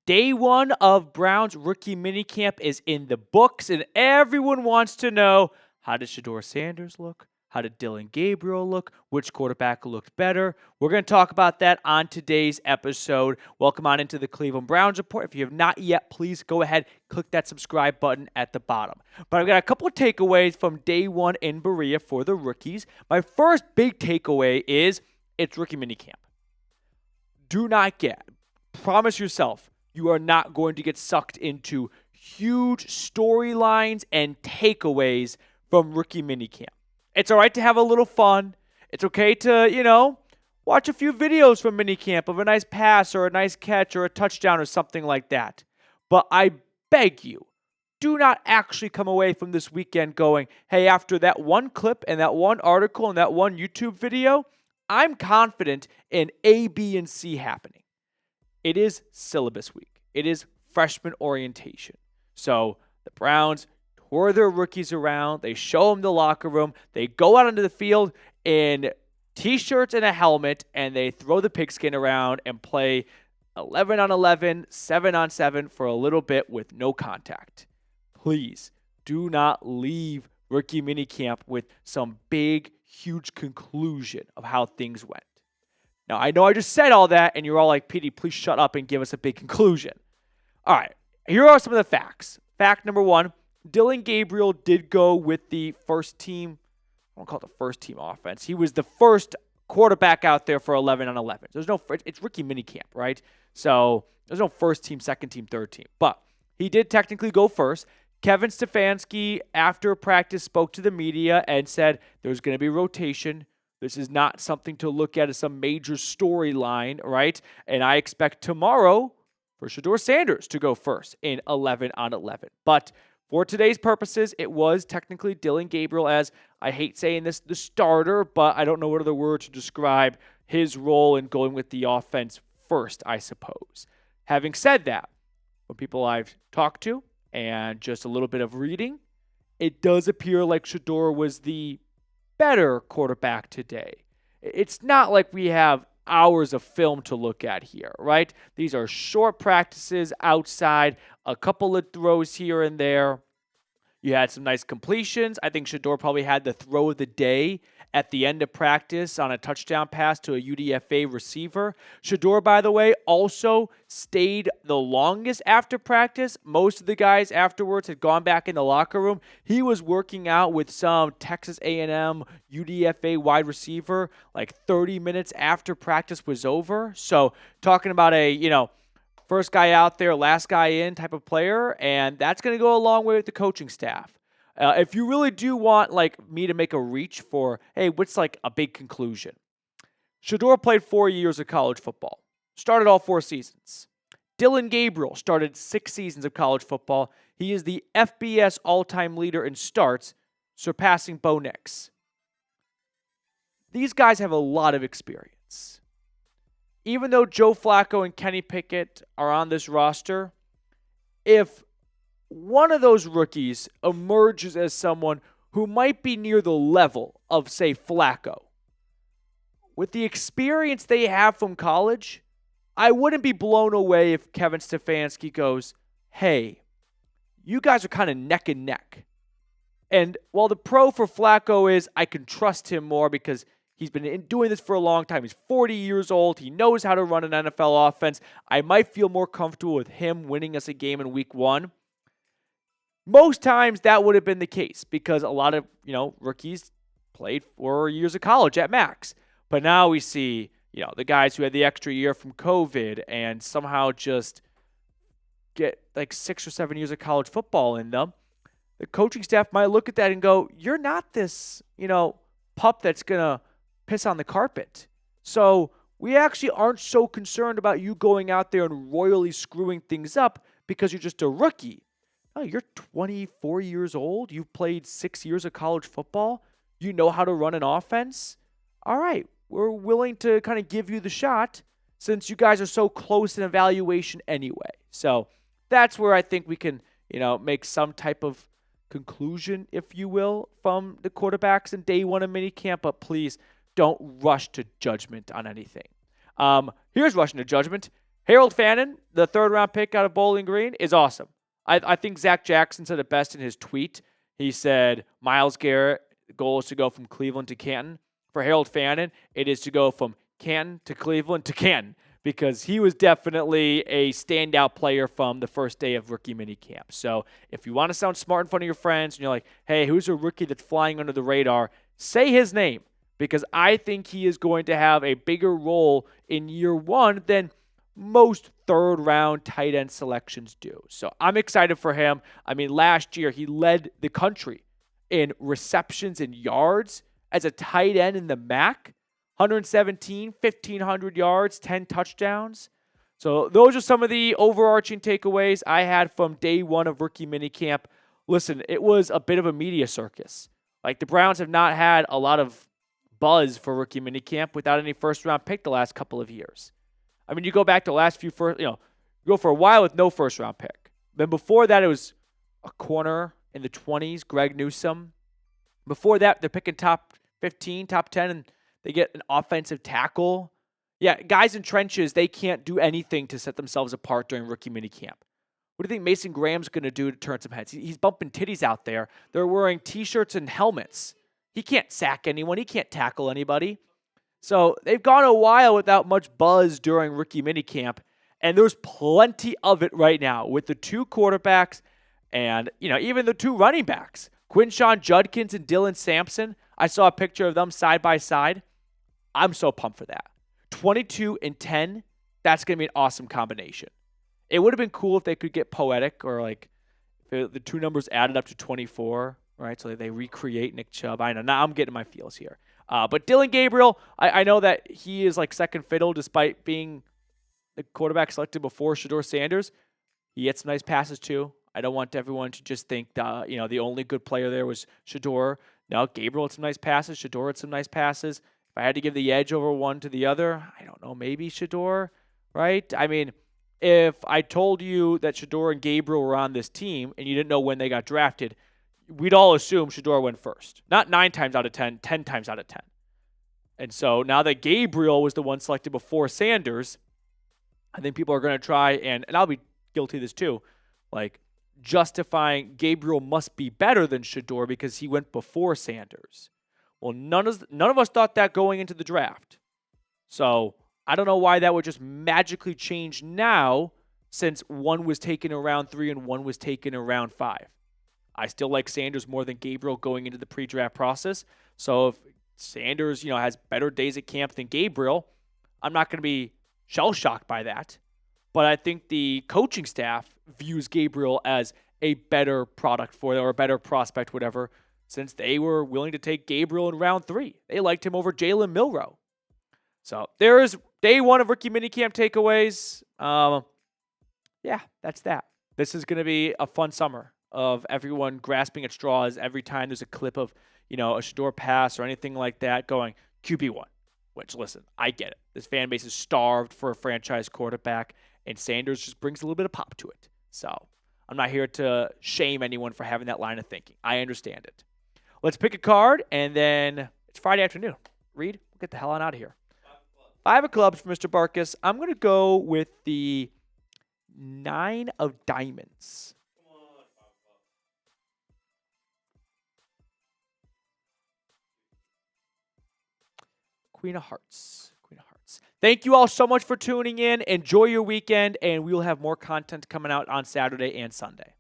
Day one of Brown's rookie minicamp is in the books, and everyone wants to know, how did Shedeur Sanders look? How did Dillon Gabriel look? Which quarterback looked better? We're going to talk about that on today's episode. Welcome on into the Cleveland Browns Report. If you have not yet, please go ahead, click that subscribe button at the bottom. But I've got a couple of takeaways from day one in Berea for the rookies. My first big takeaway is it's rookie minicamp. Promise yourself, you are not going to get sucked into huge storylines and takeaways from rookie minicamp. It's all right to have a little fun. It's okay to, watch a few videos from minicamp of a nice pass or a nice catch or a touchdown or something like that. But I beg you, do not actually come away from this weekend going, hey, after that one clip and that one article and that one YouTube video, I'm confident in A, B, and C happening. It is syllabus week. It is freshman orientation. So the Browns tour their rookies around. They show them the locker room. They go out onto the field in T-shirts and a helmet, and they throw the pigskin around and play 11 on 11, 7 on 7 for a little bit with no contact. Please do not leave rookie minicamp with some big, huge conclusion of how things went. Now, I know I just said all that, and you're all like, PD, please shut up and give us a big conclusion. All right, here are some of the facts. Fact number one, Dillon Gabriel did go with the first team. I won't call it the first team offense. He was the first quarterback out there for 11 on 11. It's rookie minicamp, right? So there's no first team, second team, third team. But he did technically go first. Kevin Stefanski, after practice, spoke to the media and said there's going to be rotation. This is not something to look at as some major storyline, right? And I expect tomorrow for Shedeur Sanders to go first in 11 on 11. But for today's purposes, it was technically Dillon Gabriel as, I hate saying this, the starter, but I don't know what other word to describe his role in going with the offense first, I suppose. Having said that, from people I've talked to and just a little bit of reading, it does appear like Shedeur was the better quarterback today. It's not like we have hours of film to look at here, right? These are short practices outside, a couple of throws here and there. You had some nice completions. I think Shedeur probably had the throw of the day at the end of practice on a touchdown pass to a UDFA receiver. Shedeur, by the way, also stayed the longest after practice. Most of the guys afterwards had gone back in the locker room. He was working out with some Texas A&M UDFA wide receiver like 30 minutes after practice was over. So talking about a, first guy out there, last guy in type of player, and that's going to go a long way with the coaching staff. If you really do want me to make a reach for, hey, what's a big conclusion? Shedeur played 4 years of college football, started all 4 seasons. Dillon Gabriel started 6 seasons of college football. He is the FBS all-time leader in starts, surpassing Bo Nix. These guys have a lot of experience. Even though Joe Flacco and Kenny Pickett are on this roster, if one of those rookies emerges as someone who might be near the level of, say, Flacco, with the experience they have from college, I wouldn't be blown away if Kevin Stefanski goes, hey, you guys are kind of neck and neck. And while the pro for Flacco is I can trust him more because he's been doing this for a long time. He's 40 years old. He knows how to run an NFL offense. I might feel more comfortable with him winning us a game in week 1. Most times that would have been the case because a lot of, rookies played 4 years of college at max. But now we see, the guys who had the extra year from COVID and somehow just get 6 or 7 years of college football in them. The coaching staff might look at that and go, you're not this, pup that's going to piss on the carpet. So we actually aren't so concerned about you going out there and royally screwing things up because you're just a rookie. Oh, you're 24 years old. You've played 6 years of college football. You know how to run an offense. All right, we're willing to kind of give you the shot since you guys are so close in evaluation anyway. So that's where I think we can, make some type of conclusion, if you will, from the quarterbacks in day one of minicamp. But please don't rush to judgment on anything. Here's rushing to judgment. Harold Fannin, the third-round pick out of Bowling Green, is awesome. I think Zach Jackson said it best in his tweet. He said, Myles Garrett, the goal is to go from Cleveland to Canton. For Harold Fannin, it is to go from Canton to Cleveland to Canton, because he was definitely a standout player from the first day of rookie minicamp. So if you want to sound smart in front of your friends and you're like, hey, who's a rookie that's flying under the radar, say his name, because I think he is going to have a bigger role in year one than most third-round tight end selections do. So I'm excited for him. I mean, last year he led the country in receptions and yards as a tight end in the MAC. 117, 1,500 yards, 10 touchdowns. So those are some of the overarching takeaways I had from day one of rookie minicamp. Listen, it was a bit of a media circus. Like, the Browns have not had a lot of buzz for rookie minicamp without any first-round pick the last couple of years. I mean, you go back to the last few you go for a while with no first-round pick. Then before that, it was a corner in the 20s, Greg Newsome. Before that, they're picking top 15, top 10, and they get an offensive tackle. Yeah, guys in trenches, they can't do anything to set themselves apart during rookie minicamp. What do you think Mason Graham's going to do to turn some heads? He's bumping titties out there. They're wearing T-shirts and helmets. He can't sack anyone. He can't tackle anybody. So they've gone a while without much buzz during rookie minicamp, and there's plenty of it right now with the two quarterbacks and, even the two running backs. Quinshon, Judkins, and Dillon Sampson. I saw a picture of them side by side. I'm so pumped for that. 22 and 10, that's going to be an awesome combination. It would have been cool if they could get poetic, or like the two numbers added up to 24, right? So they recreate Nick Chubb. I know. Now I'm getting my feels here. But Dillon Gabriel, I know that he is like second fiddle despite being the quarterback selected before Shedeur Sanders. He had some nice passes too. I don't want everyone to just think the only good player there was Shedeur. No, Gabriel had some nice passes. Shedeur had some nice passes. If I had to give the edge over one to the other, I don't know, maybe Shedeur, right? I mean, if I told you that Shedeur and Gabriel were on this team and you didn't know when they got drafted, we'd all assume Shedeur went first. Not 9 times out of 10, 10 times out of 10. And so now that Gabriel was the one selected before Sanders, I think people are going to try, and I'll be guilty of this too, like justifying Gabriel must be better than Shedeur because he went before Sanders. Well, none of us thought that going into the draft. So I don't know why that would just magically change now, since one was taken in round 3 and one was taken in round 5. I still like Sanders more than Gabriel going into the pre-draft process. So if Sanders, has better days at camp than Gabriel, I'm not going to be shell-shocked by that. But I think the coaching staff views Gabriel as a better product for them, or a better prospect, whatever, since they were willing to take Gabriel in round 3. They liked him over Jalen Milroe. So there is day one of rookie minicamp takeaways. Yeah, that's that. This is going to be a fun summer of everyone grasping at straws every time there's a clip of, a Shedeur pass or anything like that going QB1. Which, listen, I get it. This fan base is starved for a franchise quarterback, and Sanders just brings a little bit of pop to it. So I'm not here to shame anyone for having that line of thinking. I understand it. Let's pick a card, and then it's Friday afternoon. Reed, we'll get the hell on out of here. 5 of clubs for Mr. Barkus. I'm going to go with the 9 of diamonds. Queen of Hearts. Thank you all so much for tuning in. Enjoy your weekend, and we will have more content coming out on Saturday and Sunday.